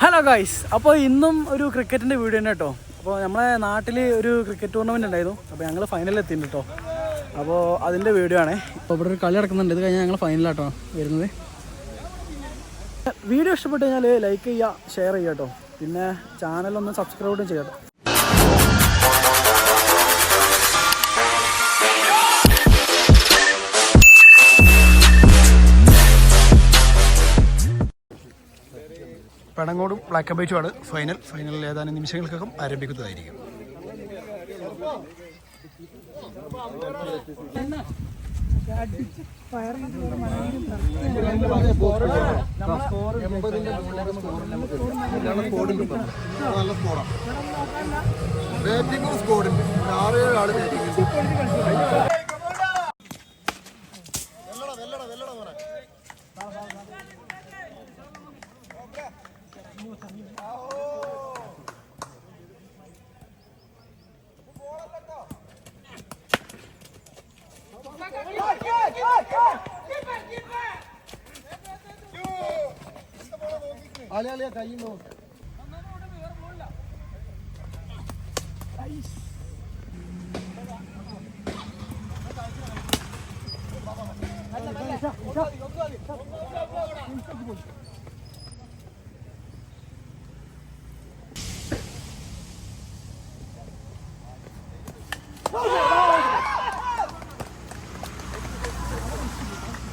Hello guys, അപ്പോൾ ഇന്നും ഒരു ക്രിക്കറ്റിൻ്റെ വീഡിയോ തന്നെ കേട്ടോ. അപ്പോൾ നമ്മളെ നാട്ടിൽ ഒരു ക്രിക്കറ്റ് ടൂർണമെൻറ്റ് ഉണ്ടായിരുന്നു. അപ്പോൾ ഞങ്ങൾ ഫൈനലിൽ എത്തിയിട്ടുണ്ട് കേട്ടോ. അപ്പോൾ അതിൻ്റെ വീഡിയോ ആണ്. അപ്പോൾ ഇവിടെ ഒരു കളി നടക്കുന്നുണ്ട്. ഇത് കഴിഞ്ഞാൽ ഞങ്ങൾ ഫൈനലാട്ടോ വരുന്നത്. വീഡിയോ ഇഷ്ടപ്പെട്ട് കഴിഞ്ഞാൽ ലൈക്ക് ചെയ്യുക, ഷെയർ ചെയ്യുക കേട്ടോ. പിന്നെ ചാനലൊന്ന് സബ്സ്ക്രൈബും ചെയ്യാം കേട്ടോ. പടങ്ങോടും ബ്ലാക്ക് ആൻഡ് വൈറ്റുമാണ് ഫൈനലിൽ ഏതാനും നിമിഷങ്ങൾക്കകം ആരംഭിക്കുന്നതായിരിക്കും. കയ്യുന്നു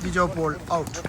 Jijo Paul out.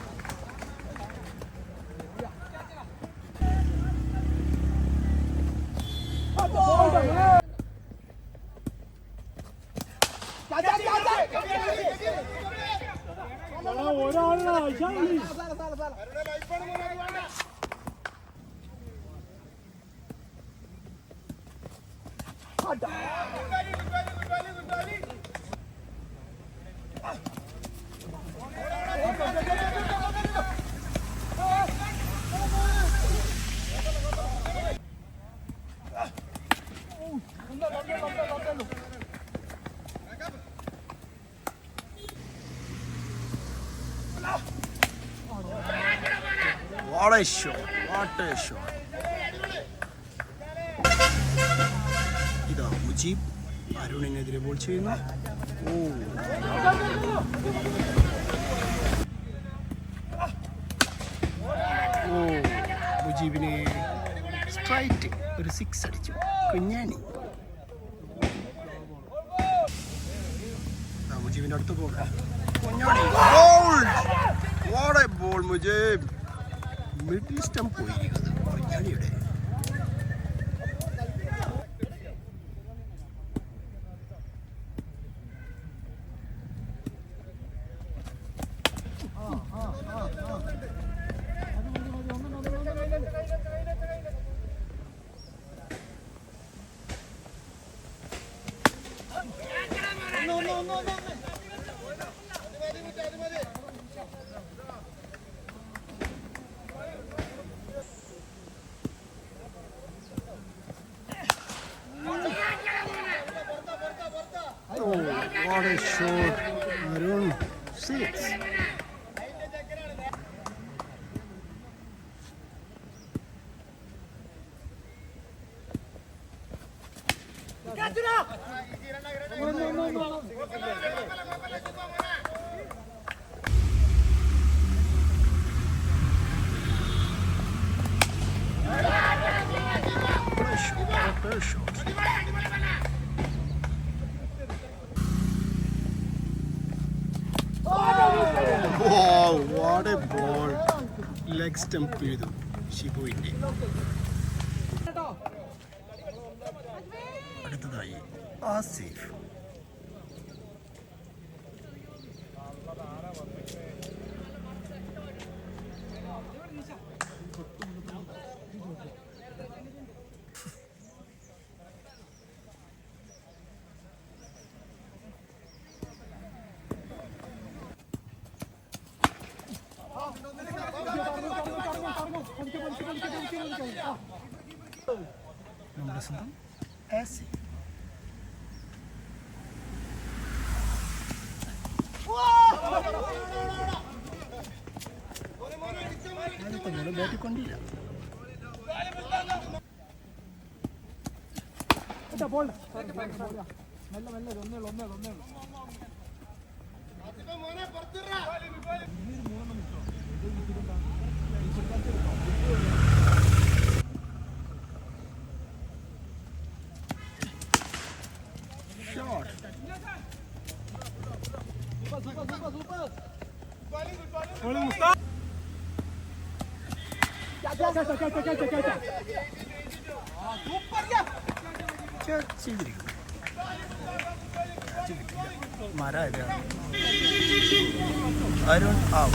What a shot! What a shot! ഇതാ മുജീബ് അരുണിനെതിരെ ബോൾ ചെയ്യുന്നു. മുജീബിന് സ്ട്രൈറ്റ് ഒരു 6 അടിച്ചു. കുഞ്ഞാണി മുജീബിന്റെ അടുത്ത് പോകാം. Kunhani ball Mujeeb middle stump പോയിരിക്കുന്നത് കുഞ്ഞാണിയുടെ. What a shot! Arun 6. Wow, what a ball! Leg stump ചെയ്തു ഷിബുവിന്റെ. അടുത്തതായി ആസിഫ്. നമ്മുടെ സ്വന്തം ആസി. Bat കൊണ്ടില്ല. Arun out.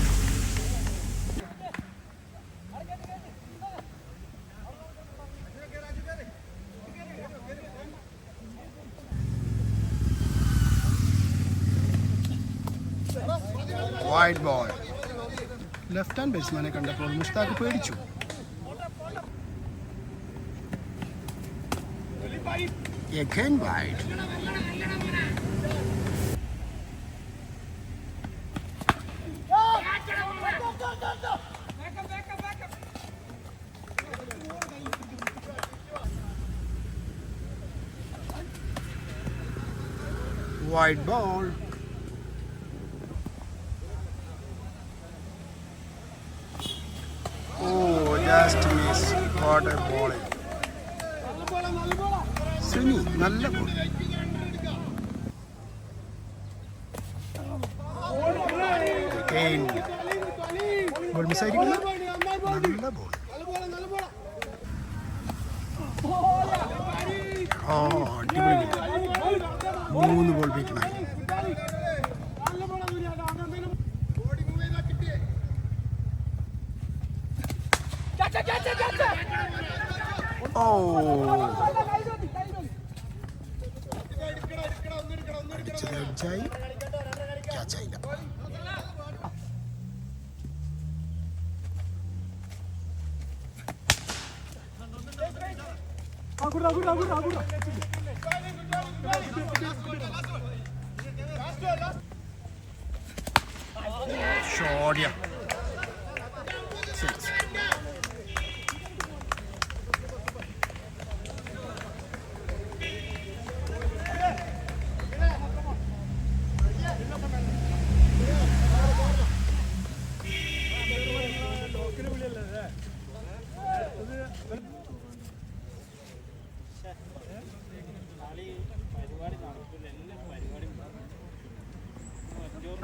Wide ball. Left hand batsman കണ്ടപ്പോൾ മുസ്താഖ് പേടിച്ചു. Again wide. Wide ball. Oh, just missed. What a ball. Sunny, നല്ല ball. Again. Ball miss ആയിരിക്കുന്നു. നല്ല ball. അടിപൊളി. 3 ബോൾ വീട്ടിലാണ്. അടിച്ചത് എഡ്ജായി, ക്യാച്ചായില്ല. ഷോട്യ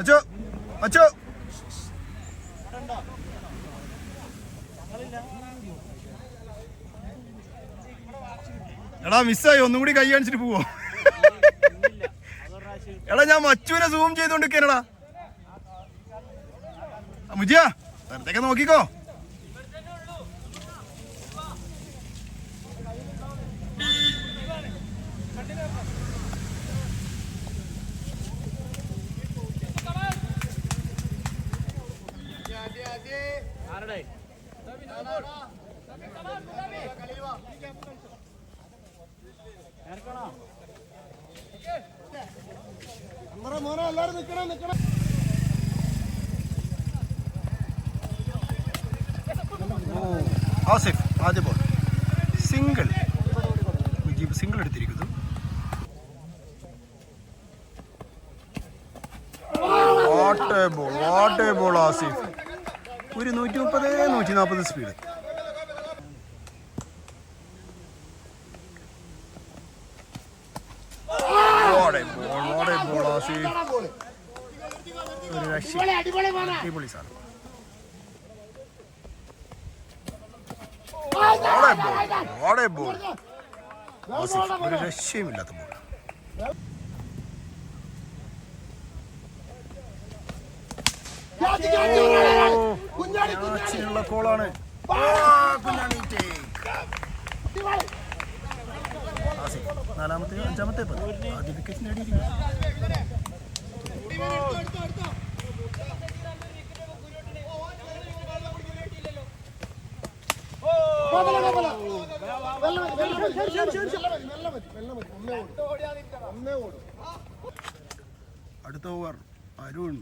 അച്ചോ അച്ചോ എടാ മിസ്സായി, ഒന്നും കൂടി കൈ കാണിച്ചിട്ട് പോവോ? എടാ ഞാൻ മച്ചുവിനെ സൂം ചെയ്തോണ്ടിരിക്കാനടാ. മുജിയ വെറുതെയൊക്കെ നോക്കിക്കോ. ആസിഫ് ആദ്യ ബോൾ സിംഗിൾ. മുജീബ് സിംഗിൾ എടുത്തിരിക്കുന്നു. What a ball Asif. ഒരു 130-140 speed. What a ball Asif. ഒരു അടിപൊളി സാധനം. What a ball Asif. ഒരു രക്ഷയുമില്ലാത്ത ബോൾ. ുള്ള കോളാണ്. നാലാമത്തെ 5ാമത്തെ ആദ്യ വിക്കറ്റ് നേടിയിരിക്കുന്നു. അടുത്ത ഓവർ അരുൺ.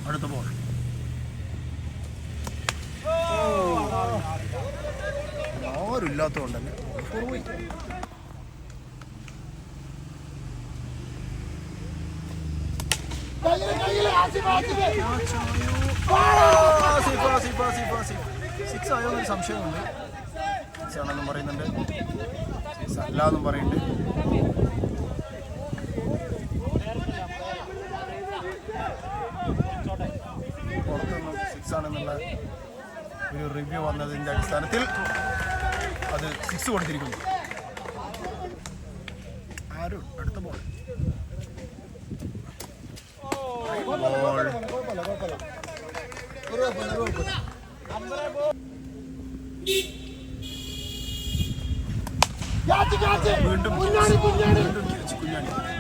അടുത്ത ബോൾ ആരും ഇല്ലാത്തതുകൊണ്ടല്ലേ പോയി. സിക്സ് ആയോ എന്നൊരു സംശയമുണ്ട്. സിക്സ് ആണെന്നും പറയുന്നുണ്ട്, സിക്സ് അല്ല എന്നും പറയുന്നുണ്ട്. പുറത്തൊന്നും സിക്സ് ആണെന്നുള്ള ഒരു റിവ്യൂ വന്നതിൻ്റെ അടിസ്ഥാനത്തിൽ അത് സിക്സ് കൊടുത്തിരിക്കുന്നു. ആരും അടുത്ത ബോൾ വീണ്ടും കുഞ്ഞാണി.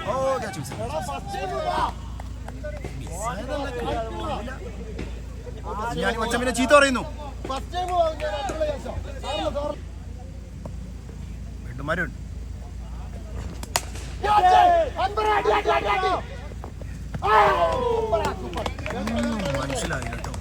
ഓ ക്യാച്ച് മിസ്. ഞാൻ കൊച്ചമ്മിനെ ചീത്ത പറയുന്നു. വീണ്ടും മരുൺ. മനസ്സിലായില്ല കേട്ടോ.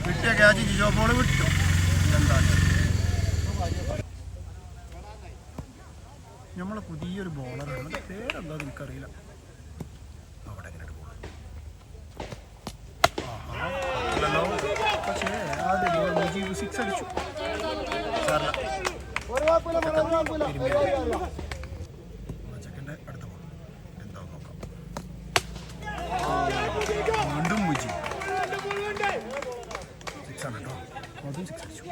കിട്ടിയ ക്യാച്ച് ജിജോ ബോൾ വിട്ടു. എന്താണ് നമ്മളെ പുതിയൊരു ബോളറാണ്, പേരെന്താ എനിക്കറിയില്ല. അവിടെ എങ്ങനെ ബോൾ പക്ഷേ ആദ്യം ബോൾ മുജീബ് സിക്സ് അടിച്ചു. ചെക്കൻ്റെ അടുത്ത ബോൾ എന്താന്ന് നോക്കാം. വീണ്ടും മുജീബ് സിക്സ് ആണ് കേട്ടോ. അതും സിക്സ് അടിച്ചു.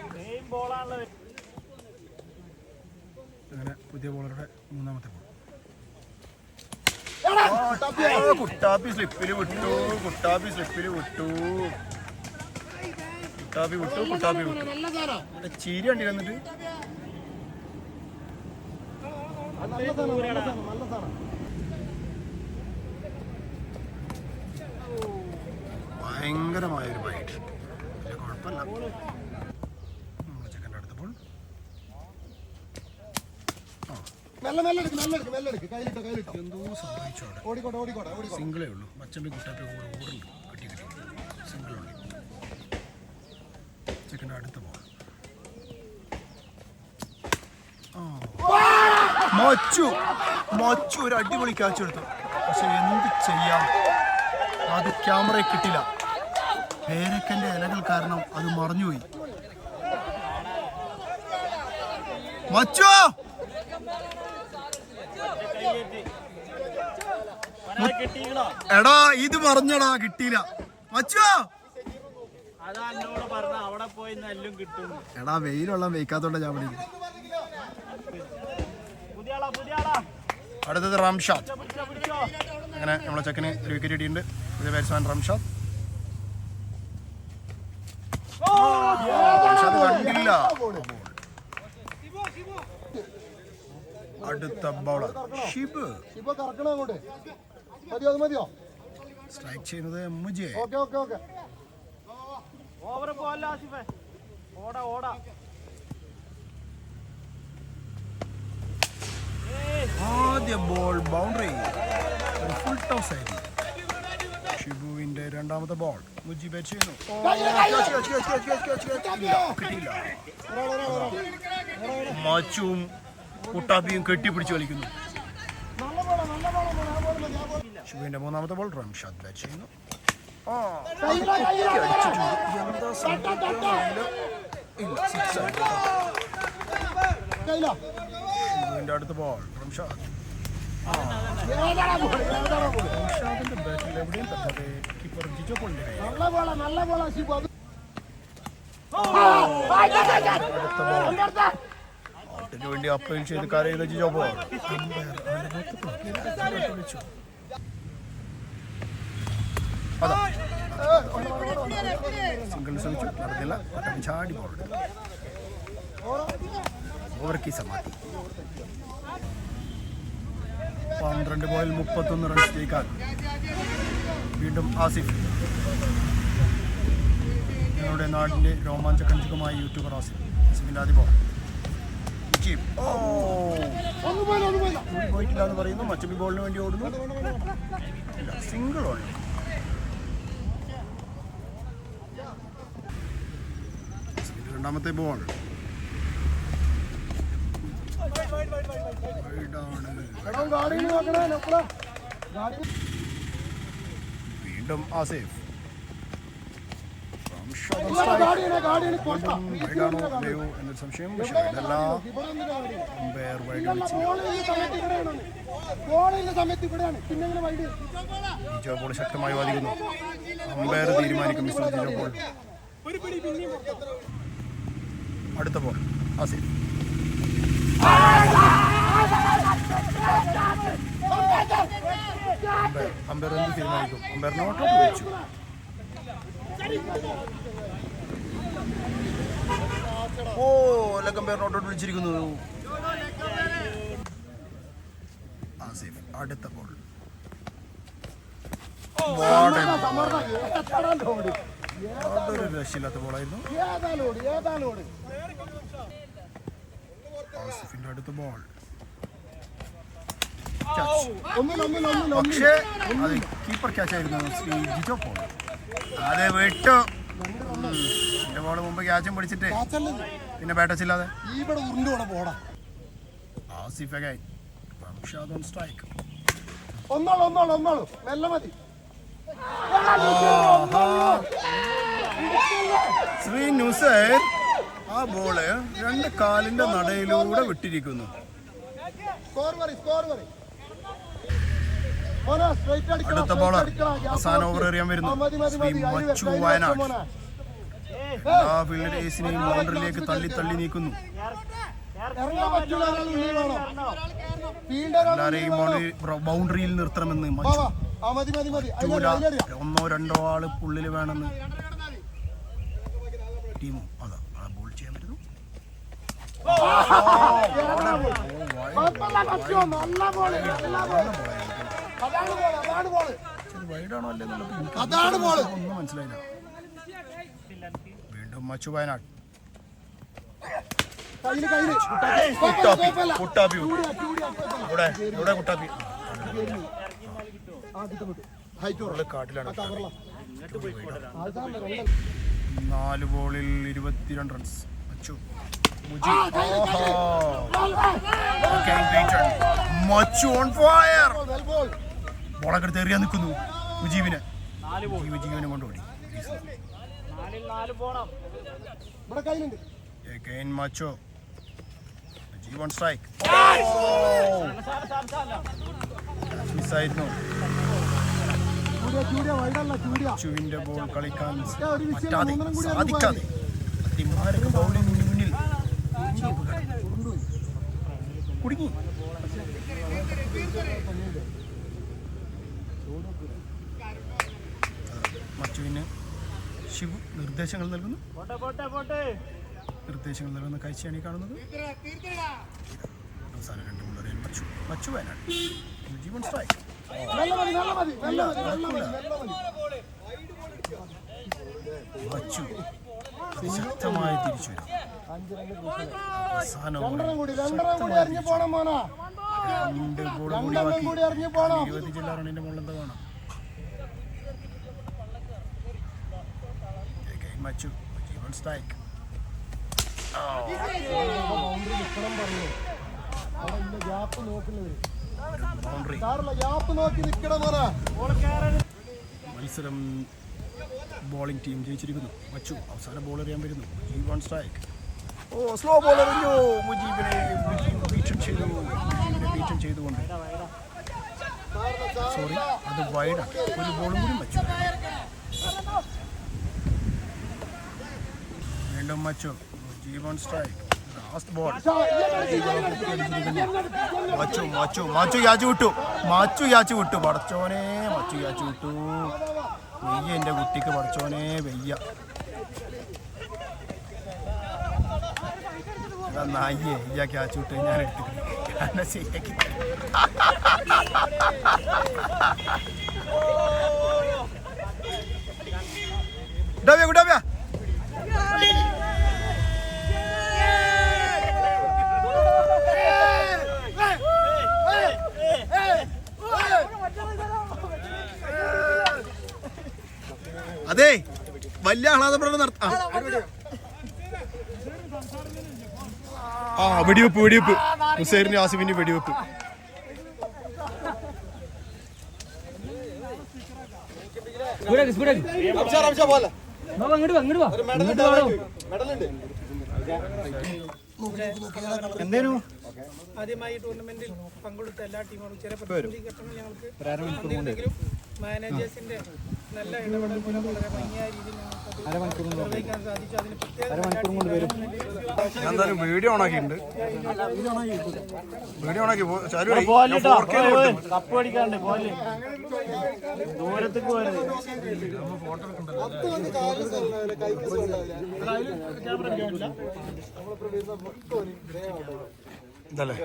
അങ്ങനെ പുതിയ ബോളറുടെ മൂന്നാമത്തെ ബോൾ. കുട്ടാപ്പി സ്ലിപ്പിൽ വിട്ടു. കുട്ടാപ്പി വിട്ടു. ചീരി കണ്ടി വന്നിട്ട് ഭയങ്കരമായൊരു ബൈറ്റ്. കുഴപ്പമില്ല. നമ്മുടെ ചെക്കൻ്റെ അടുത്ത ബോൾ. എന്തോ സംഭവിച്ചു അവിടെ. സിംഗിളേ ഉള്ളൂ. മച്ചമ്പി കുട്ടാപ്പി കൂടെ ഓടുണ്ട്. കിട്ടി സിംഗിൾ ഉള്ളു. ചെക്കൻ്റെ അടുത്ത ബോൾ. മച്ചു ഒരു അടിപൊളി ക്യാച്ച് എടുത്തു. പക്ഷെ എന്ത് ചെയ്യാം, അത് ക്യാമറയിൽ കിട്ടില്ല. പേരക്കൻ്റെ ഇലകൾ കാരണം അത് മറഞ്ഞുപോയി. മച്ചു എടാ ഇത് മറിഞ്ഞടാ, കിട്ടിയില്ല. മച്ചു എടാ വെയിലുള്ള വെയ്ക്കാത്തോണ്ട ഞാൻ പഠിക്കും. അടുത്തത് റംഷാദ്. അങ്ങനെ നമ്മളെ ചെക്കന് ഒരു വിക്കറ്റ് കിട്ടിയിട്ടുണ്ട്. പുതിയ ബാറ്റ്സ്മാൻ റംഷാദ്. കണ്ടില്ല. അടുത്ത ബൗളർ ഷിബ്. സ്ട്രൈക്ക് ചെയ്യുന്നത് മുജേ. ആദ്യ ബോൾ ബൗണ്ടറി. ഫുൾ ടോസ് ആയിരുന്നു. ഷിബുവിന്റെ രണ്ടാമത്തെ ബോൾ. മുജി ബാറ്റ് ചെയ്യുന്നു. കിട്ടിയില്ല. മച്ചും കുട്ടാപ്പിയും കെട്ടിപ്പിടിച്ച് കളിക്കുന്നു. ഷിബുവിന്റെ മൂന്നാമത്തെ ബോൾ. റംഷാദ് ബാറ്റ് ചെയ്യുന്നു. ഷിബുവിന്റെ അടുത്ത ബോൾ. റംഷാദ്. റംഷാദിന്റെ ബാറ്റിൽ എവിടെയും തട്ടാതെ കീപ്പർ ജിജോ പോളിന്റെ കയ്യിൽ. ഔട്ടിന് വേണ്ടി അപ്പീൽ ചെയ്ത് കരയുന്ന ജിജോ പോൾ. സിംഗിൾ ശ്രമിച്ചു, നടന്നില്ല. ചാടി ബോൾ. ഓവർ കി സമാധി. 12 ബോളിൽ 31 റൺസ് ജയിക്കാൻ വീണ്ടും ആസിഫ്. ഞങ്ങളുടെ നാടിൻ്റെ രോമാഞ്ചകഞ്ചകമായ യൂട്യൂബർ ആസിഫിൻ്റെ ആദ്യ ബോൾ. മുജീബ് പോയിട്ടില്ല എന്ന് പറയുന്നു. മച്ചമ്പി ബോളിന് വേണ്ടി ഓടുന്നു. Single on. രണ്ടാമത്തെ ബോൾ വീണ്ടും ആസിഫ്. എന്നൊരു സംശയം. ജിജോ ബോൾ ശക്തമായി വാദിക്കുന്നു. അമ്പയർ തീരുമാനിക്കും. Mister Jijo ball. അടുത്ത ബോൾ ആസിഫ്. അമ്പയർ എന്ത് തീരുമാനിക്കും? അമ്പയർ നോട്ടൗട്ട് വെച്ചു. ഓ ലക്കമ്പയർ നോട്ടൗട്ട് വിളിച്ചിരിക്കുന്നു. ആസിഫ് അടുത്ത ബോൾ. അതൊരു രക്ഷയില്ലാത്ത ബോളായിരുന്നു. ആസിഫിന്റെ അടുത്ത ബോൾ. പക്ഷേ അത് കീപ്പർ ക്യാച്ച് ആയിരുന്നു. ശ്രീ ജിജോ പോൾ അതെ വിട്ടു. എന്റെ ബോള് മുമ്പ് ക്യാച്ചും പിടിച്ചിട്ട് പിന്നെ ബാറ്റച്ചില്ലാതെ Asif again. Ramshad on strike. Shri Nusair ആ ബോള് രണ്ട് കാലിന്റെ നടയിലൂടെ വിട്ടിരിക്കുന്നു. അടുത്ത ബോളർ അവസാന ഓവർ എറിയാൻ വരുന്നു. ശ്രീ മച്ചു വയനാട് എല്ലാ ഫീൽഡേഴ്സിനെയും ബൗണ്ടറിയിലേക്ക് തള്ളി തള്ളി നീക്കുന്നു. എല്ലാരെയും ബൗണ്ടറിയിൽ നിർത്തണമെന്ന് മച്ചു. ഒന്നോ രണ്ടോ ആള് ഉള്ളിൽ വേണമെന്ന് ടീമും അതാ ബോൾ ചെയ്യാൻ പറ്റുന്നു. വൈഡാണോ അല്ലേ എന്നുള്ളത് ഒന്നും മനസ്സിലായില്ല. വീണ്ടും മച്ചു വയനാട്. കുട്ടാപ്പി കാട്ടിലാണ്. 4 ബോളിൽ 22 റൺസ്. മച്ചു മച്ചു ഓൺ ഫയർ. ബോളൊക്കെ എടുത്ത് എറിയാൻ നിൽക്കുന്നു മുജീബിനെ. മുജീബിനെ കൊണ്ടുപോയി. മച്ചു മുജീബ് ഓൺ സ്ട്രൈക്ക്. മിസ്സായിരുന്നു. മച്ചുവിന്റെ ബോൾ കളിക്കാൻ സാധിക്കാതെ അതിമാരക ബൗളിംഗ് മുന്നിൽ കുടുങ്ങി. മച്ചുവിന് ശിവു നിർദ്ദേശങ്ങൾ നൽകുന്ന കാഴ്ചയാണ് ഈ കാണുന്നത്. അവസാന 2 ബോളറിൽ മച്ചു വയനാട്. ജീവൻ സ്ട്രൈക്ക്. മച്ചു ശക്തമായി തിരിച്ചു വരും. അവസാന 2 ബോൾ കൂടി 20 ജില്ലാ റണ്ണിന്റെ മുകളിൽ എന്താ വേണം. മച്ചു ജീവൻ സ്ട്രൈക്ക്. മത്സരം ബോളിംഗ് ടീം ജയിച്ചിരിക്കുന്നു. മച്ചു അവസാന ബോൾ എറിയാൻ വരുന്നു. Mujeeb on strike. ഓ സ്ലോ ബോൾ എറിഞ്ഞു. മുജീബിനെ ബീറ്റൺ ചെയ്തുകൊണ്ട് സോറി അത് വൈഡാണ്. ഒരു ബോളും കൂടി മച്ചു. വീണ്ടും മച്ചു. Mujeeb on strike. Last ball. മച്ചു യാച്ചു വിട്ടു. പടച്ചോനെ മച്ചു യാച്ചു വിട്ടു. വെയ്യ എൻ്റെ കുട്ടിക്ക് പടച്ചോനെ വെയ്യ. നായേ ഇയാൾക്ക് യാച്ചു വിട്ട് ഞാൻ എടുത്തിട്ട് ശരിയാക്കി. അതെ വലിയ ആഹ്ലാദപ്രകടനം നടത്താം. ആ വെടിവെപ്പ് ഹുസൈറിന് ആസിഫിന് വെടിവെപ്പ്. എന്തേനു ആദ്യമായി ടൂർണമെന്റിൽ പങ്കെടുത്ത എല്ലാ ടീമുകളും ചില ഞങ്ങൾക്ക് മാനേജേഴ്സിന്റെ നല്ല ഇടപെടൽ മൂലം വളരെ ഭംഗിയായ രീതിയിൽ നിർവഹിക്കാൻ സാധിച്ചു. അതിന് എന്തായാലും വീഡിയോ ഓണാക്കിയിട്ടുണ്ട്. വീഡിയോ ഓണാക്കി കപ്പ് അടിക്കാണ്ട് പോലെ ദൂരത്തേക്ക് പോയത് ഇതല്ലേ?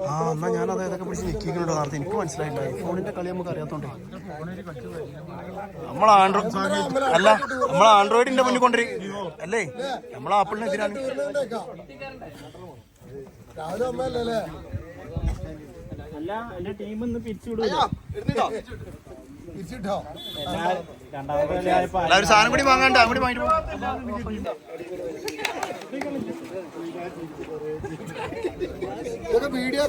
ആ എന്നാ ഞാൻ അതൊക്കെ പിടിച്ച് നിൽക്കുന്നുണ്ടോ നേരത്തെ? എനിക്ക് മനസ്സിലായില്ല. ഫോണിന്റെ കളി നമുക്ക് അറിയാത്തോണ്ട് നമ്മൾ ആൻഡ്രോയിഡിന്റെ മുന്നിൽ കൊണ്ടുവരും അല്ലേ? നമ്മൾ ആപ്പിളിനെതിരാണ്. അല്ല എന്റെ ടീം ഒന്ന് പിരിച്ചുവിടുക. ഒരു സാധനം കൂടി വാങ്ങാണ്ട് അങ്ങോട്ട് വാങ്ങിട്ട് വീഡിയോ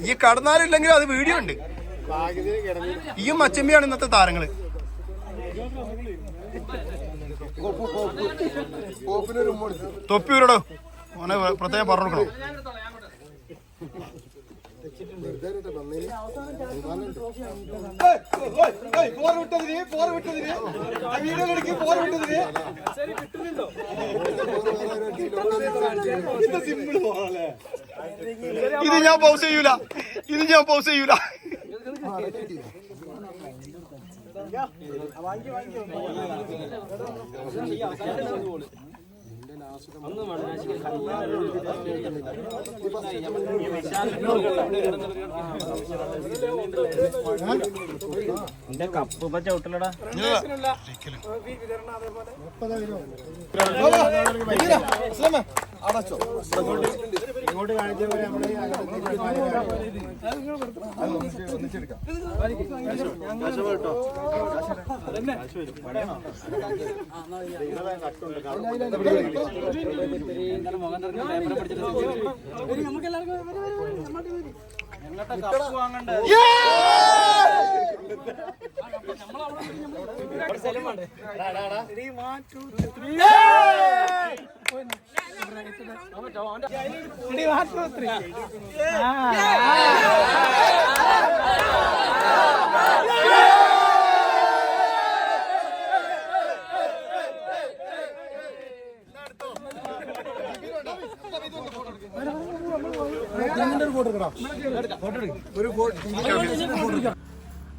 ഈ കടന്നാലില്ലെങ്കിൽ അത് വീഡിയോ ഉണ്ട്. ഈ മച്ചമ്പിയാണ് ഇന്നത്തെ താരങ്ങള്. തൊപ്പി വരടോ ഓനെ പ്രത്യേകം പറഞ്ഞു കൊടുക്കണം. ഇത് ഞാൻ പൗസ് ചെയ്യൂല. എന്റെ കപ്പ് ഇപ്പൊ ചവിട്ടലടാ. ഇങ്ങോട്ട് കാണിച്ച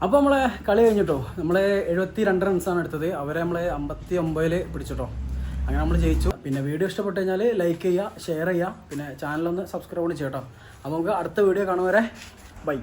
അപ്പോൾ നമ്മളെ കളി കഴിഞ്ഞിട്ടോ. നമ്മളെ 72 റൺസാണ് എടുത്തത്. അവരെ നമ്മളെ 59 പിടിച്ചിട്ടോ. അങ്ങനെ നമ്മൾ ജയിച്ചു. പിന്നെ വീഡിയോ ഇഷ്ടപ്പെട്ടു കഴിഞ്ഞാൽ ലൈക്ക് ചെയ്യുക, ഷെയർ ചെയ്യുക, പിന്നെ ചാനലൊന്ന് സബ്സ്ക്രൈബ് ചെയ്യട്ടോ. അപ്പോൾ നമുക്ക് അടുത്ത വീഡിയോ കാണും വരെ ബൈ.